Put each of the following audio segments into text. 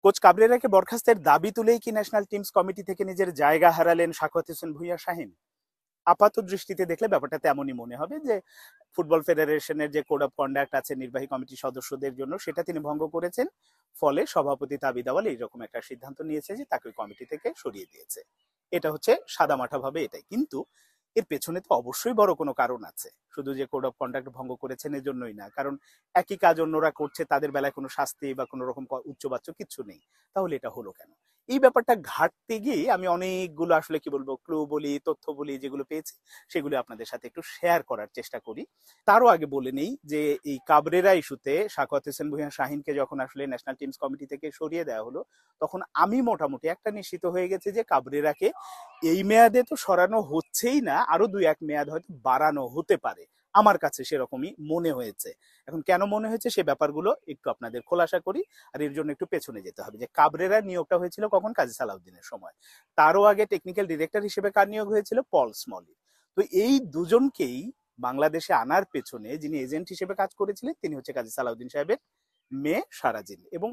Coach কাবরেরাকে বরখাস্তের দাবি তুলেই কি ন্যাশনাল টিমস কমিটি থেকে নিজের জায়গা হারালেন সাখাওয়াত হোসেন ভূঁইয়া শাহীন? আপাত দৃষ্টিতে দেখলে ব্যাপারটা তেমনই মনে হবে যে ফুটবল ফেডারেশনের যে কোড অফ কন্ডাক্ট আছে নির্বাহী কমিটির সদস্যদের জন্য সেটা তিনি ভঙ্গ করেছেন। ফলে সভাপতি তাবিদ আওয়াল এইরকম একটা সিদ্ধান্ত নিয়েছে যে তাকে কমিটি থেকে সরিয়ে দিয়েছে। এটা হচ্ছে সাদামাটা ভাবে এটাই, কিন্তু এর পেছনে তো অবশ্যই বড় কোনো কারণ আছে। শুধু যে কোড অফ কন্ডাক্ট ভঙ্গ করেছেন এর জন্যই না, কারণ একই কাজ অন্যরা করছে, তাদের বেলায় কোনো শাস্তি বা কোনো রকম উচ্চবাচ্য কিছু নেই, তাহলে এটা হলো কেন? এই ব্যাপারটা ঘাটতে গিয়ে আমি অনেকগুলো আসলে কি বলবো ক্লু বলি, তথ্য বলি, যেগুলো পেয়েছি সেগুলো আপনাদের সাথে একটু শেয়ার করার চেষ্টা করি। তারও আগে বলে নেই যে এই কাবরেরা ইস্যুতে সাখাওয়াত হোসেন ভূঁইয়া শাহীনকে যখন আসলে ন্যাশনাল টিমস কমিটি থেকে সরিয়ে দেওয়া হলো, তখন আমি মোটামুটি একটা নিশ্চিত হয়ে গেছি যে কাবরেরাকে এই মেয়াদে তো সরানো হচ্ছেই না, আরো 2-1 মেয়াদ হয়তো বাড়ানো হতে পারে। আমার কাছে সেরকমই মনে হয়েছে। এখন কেন মনে হয়েছে সে ব্যাপারগুলো একটু আপনাদের খোলাসা করি। আর এর জন্য একটু পেছনে যেতে হবে যে কাবরেরার নিয়োগটা হয়েছিল কখন? কাজী সালাউদ্দিনের সময়। তারও আগে টেকনিক্যাল ডিরেক্টর হিসেবে কার নিয়োগ হয়েছিল? পল স্মলি। তো এই দুজনকেই বাংলাদেশে আনার পেছনে যিনি এজেন্ট হিসেবে কাজ করেছিলেন তিনি হচ্ছে কাজী সালাউদ্দিন সাহেবের মেয়ে সারাজিন। এবং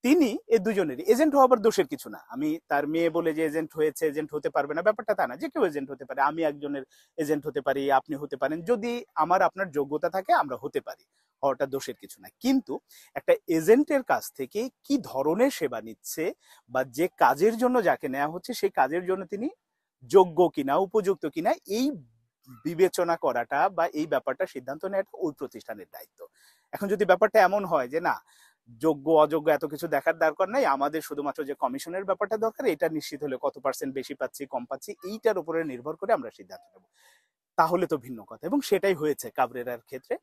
তিনি এই দুজনেরই এজেন্ট হওয়ার দোষের কিছু না। আমি তার মেয়ে বলে যে এজেন্ট হয়েছে, এজেন্ট হতে পারবে না, ব্যাপারটা তা না। যে কেউ এজেন্ট হতে পারে, আমি একজনের এজেন্ট হতে পারি, আপনি হতে পারেন, যদি আমার আপনার যোগ্যতা থাকে আমরা হতে পারি, হওয়াটা দোষের কিছু না। কিন্তু একটা এজেন্টের কাছ থেকে কি ধরনের সেবা নিচ্ছে বা যে কাজের জন্য যাকে নেওয়া হচ্ছে সেই কাজের জন্য তিনি যোগ্য কিনা, উপযুক্ত কিনা, এই বিবেচনা করাটা বা এই ব্যাপারটা সিদ্ধান্ত নেওয়াটা ওই প্রতিষ্ঠানের দায়িত্ব। এখন যদি ব্যাপারটা এমন হয় যে না, যোগ্য অযোগ্য এত কিছু দেখার দরকার নাই, আমাদের শুধুমাত্র যে কমিশনের ব্যাপারটা দরকার, এটা নিশ্চিত হলে কত পার্সেন্ট বেশি পাচ্ছি কম পাচ্ছি এইটার উপরে নির্ভর করে আমরা সিদ্ধান্ত নেব, তাহলে তো ভিন্ন কথা। এবং সেটাই হয়েছে কাবরেরার ক্ষেত্রে।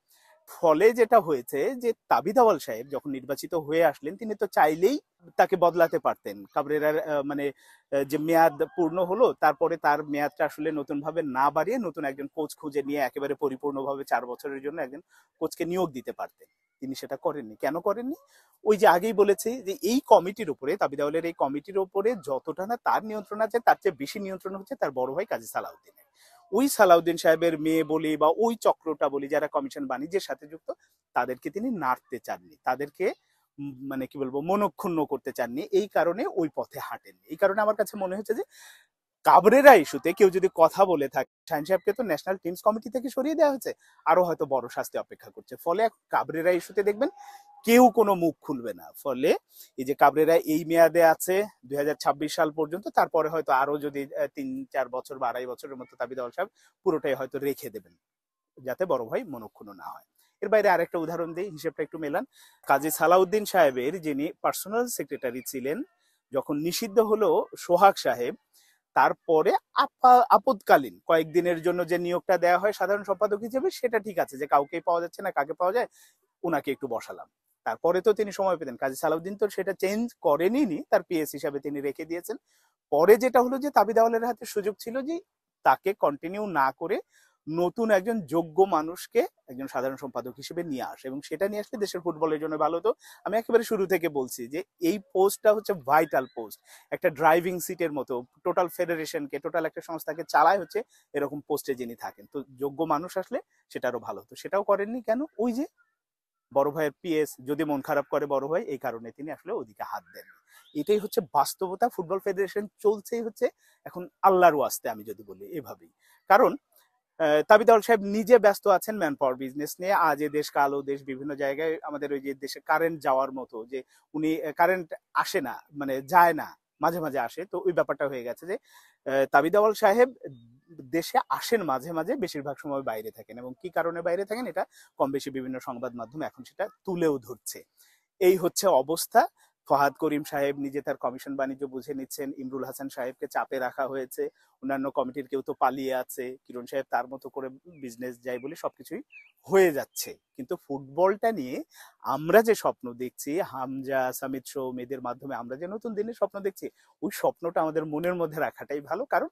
ফলে যেটা হয়েছে যে তাবিদ আওয়াল সাহেব যখন নির্বাচিত হয়ে আসলেন তিনি তো চাইলেই তাকে বদলাতে পারতেন। কাবরেরার মানে যে মেয়াদ পূর্ণ হলো তারপরে তার মেয়াদটা আসলে নতুন ভাবে না বাড়িয়ে নতুন একজন কোচ খুঁজে নিয়ে একেবারে পরিপূর্ণভাবে 4 বছরের জন্য একজন কোচকে নিয়োগ দিতে পারতেন। তিনি সেটা করেননি। কেন করেননি? ওই যে আগেই বলেছি যে এই কমিটির উপরে, তাবিদ আওয়ালের এই কমিটির উপরে যতটা না তার নিয়ন্ত্রণ আছে তার চেয়ে বেশি নিয়ন্ত্রণ হচ্ছে তার বড় ভাই কাজী সালাউদ্দিনের। ওই সালাউদ্দিন সাহেবের মেয়ে বলি বা ওই চক্রটা বলি যারা কমিশন বাণিজ্যের সাথে যুক্ত, তাদেরকে তিনি নাড়তে চাননি, তাদেরকে মানে কি বলবো মনক্ষুণ্ণ করতে চাননি, এই কারণে ওই পথে হাঁটেননি। এই কারণে আমার কাছে মনে হচ্ছে যে কাবরেরা ইস্যুতে কেউ যদি কথা বলে থাকে, শাহীন সাহেবকে তো ন্যাশনাল টিমস কমিটি থেকে সরিয়ে দেওয়া হয়েছে, আরো হয়তো বড় শাস্তি অপেক্ষা করছে। ফলে এখন কাবরেরা ইস্যুতে দেখবেন কেউ কোনো মুখ খুলবে না। ফলে এই যে কাবরেরা এই মেয়াদে আছে 2026 সাল পর্যন্ত, তারপরে হয়তো আরো যদি 3-4 বছর বা 2.5 বছরের মতো তাবিদ আওয়াল সাহেব পুরোটাই হয়তো রেখে দেবেন, যাতে বড় ভাই মনক্ষুণ্ণ না হয়। এর বাইরে আরেকটা উদাহরণ দিই, হিসেবটা একটু মেলান। কাজী সালাউদ্দিন সাহেবের যিনি পার্সোনাল সেক্রেটারি ছিলেন, যখন নিষিদ্ধ হলো সোহাগ সাহেব, তারপরে আপদকালীন কয়েকদিনের জন্য যে নিয়োগটা দেওয়া হয় সাধারণ সম্পাদক হিসেবে, সেটা ঠিক আছে যে কাউকেই পাওয়া যাচ্ছে না, কাকে পাওয়া যায়, উনাকে একটু বসালাম। তারপরে তো তিনি সময় পেতেন, কাজী সালাউদ্দিন তো সেটা চেঞ্জ করেনি, তার পিএস হিসাবে তিনি রেখে দিয়েছেন। পরে যেটা হলো যে তাবিদ আওয়ালের হাতে সুযোগ ছিল যে তাকে কন্টিনিউ না করে নতুন একজন যোগ্য মানুষকে একজন সাধারণ সম্পাদক হিসেবে নিয়ে আসে, এবং সেটা নিয়ে আসলে দেশের ফুটবলের জন্য ভালো হতো। আমি একেবারে শুরু থেকে বলছি যে এই পোস্টটা হচ্ছে ভাইটাল পোস্ট, একটা ড্রাইভিং সিটের মতো, টোটাল ফেডারেশনকে, টোটাল একটা সংস্থাকে চালায় হচ্ছে এরকম পোস্টে যিনি থাকেন। তো যোগ্য মানুষ আসলে সেটা আরো ভালো হতো, সেটাও করেননি। কেন? ওই যে বড় ভাইয়ের পিএস যদি মন খারাপ করে বড় ভাই, এই কারণে তিনি আসলে ওদিকে হাত দেন। এটাই হচ্ছে বাস্তবতা। ফুটবল ফেডারেশন চলছেই হচ্ছে এখন আল্লাহর ওয়াস্তে, আমি যদি বলি এভাবেই। কারণ তাবিদ আওয়াল সাহেব নিজে ব্যস্ত আছেন ম্যান পাওয়ার বিজনেস নিয়ে। আজ এ দেশ কাল ও দেশ, বিভিন্ন জায়গায় আমাদের ওই যে দেশে কারেন্ট যাওয়ার মতো, যে উনি কারেন্ট আসে না, মানে যায় না, মাঝে মাঝে আসে, তো ওই ব্যাপারটা হয়ে গেছে যে তাবিদ আওয়াল সাহেব দেশে আসেন মাঝে মাঝে, বেশিরভাগ সময় বাইরে থাকেন, এবং কি কারণে বাইরে থাকেন এটা কম বেশি বিভিন্ন সংবাদ মাধ্যম এখন সেটা তুলেও ধরছে। এই হচ্ছে অবস্থা। ফহাদ করিম সাহেব নিজে তার কমিশন বাণিজ্য বুঝে নিচ্ছেন, ইমরুল হাসান সাহেবকে চাপে রাখা হয়েছে, অন্যান্য কমিটির কেউ তো পালিয়ে আছে, কিরণ সাহেব তার মতো করে বিজনেস যাই বলে সবকিছুই হয়ে যাচ্ছে। কিন্তু ফুটবলটা নিয়ে আমরা যে স্বপ্ন দেখছি, হামজা সামিদ সৌমেদের মাধ্যমে আমরা যে নতুন দিনের স্বপ্ন দেখছি, ওই স্বপ্নটা আমাদের মনের মধ্যে রাখাটাই ভালো। কারণ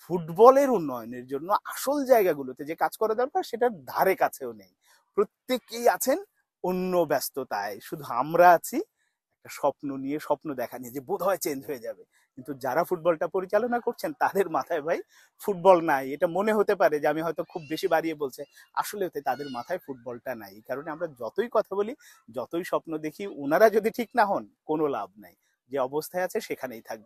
ফুটবলের উন্নয়নের জন্য আসল জায়গাগুলোতে যে কাজ করা দরকার সেটার ধারে কাছেও নেই। প্রত্যেকেই আছেন অন্য ব্যস্ততায়, শুধু আমরা আছি একটা স্বপ্ন নিয়ে, স্বপ্ন দেখা নিয়ে যে বোধ হয় চেঞ্জ হয়ে যাবে। কিন্তু যারা ফুটবলটা পরিচালনা করছেন তাদের মাথায় ভাই ফুটবল নাই। এটা মনে হতে পারে যে আমি হয়তো খুব বেশি বাড়িয়ে বলছে, আসলে তাদের মাথায় ফুটবলটা নাই। এই কারণে আমরা যতই কথা বলি, যতই স্বপ্ন দেখি, ওনারা যদি ঠিক না হন কোনো লাভ নাই। যে অবস্থায় আছে সেখানেই থাকবে।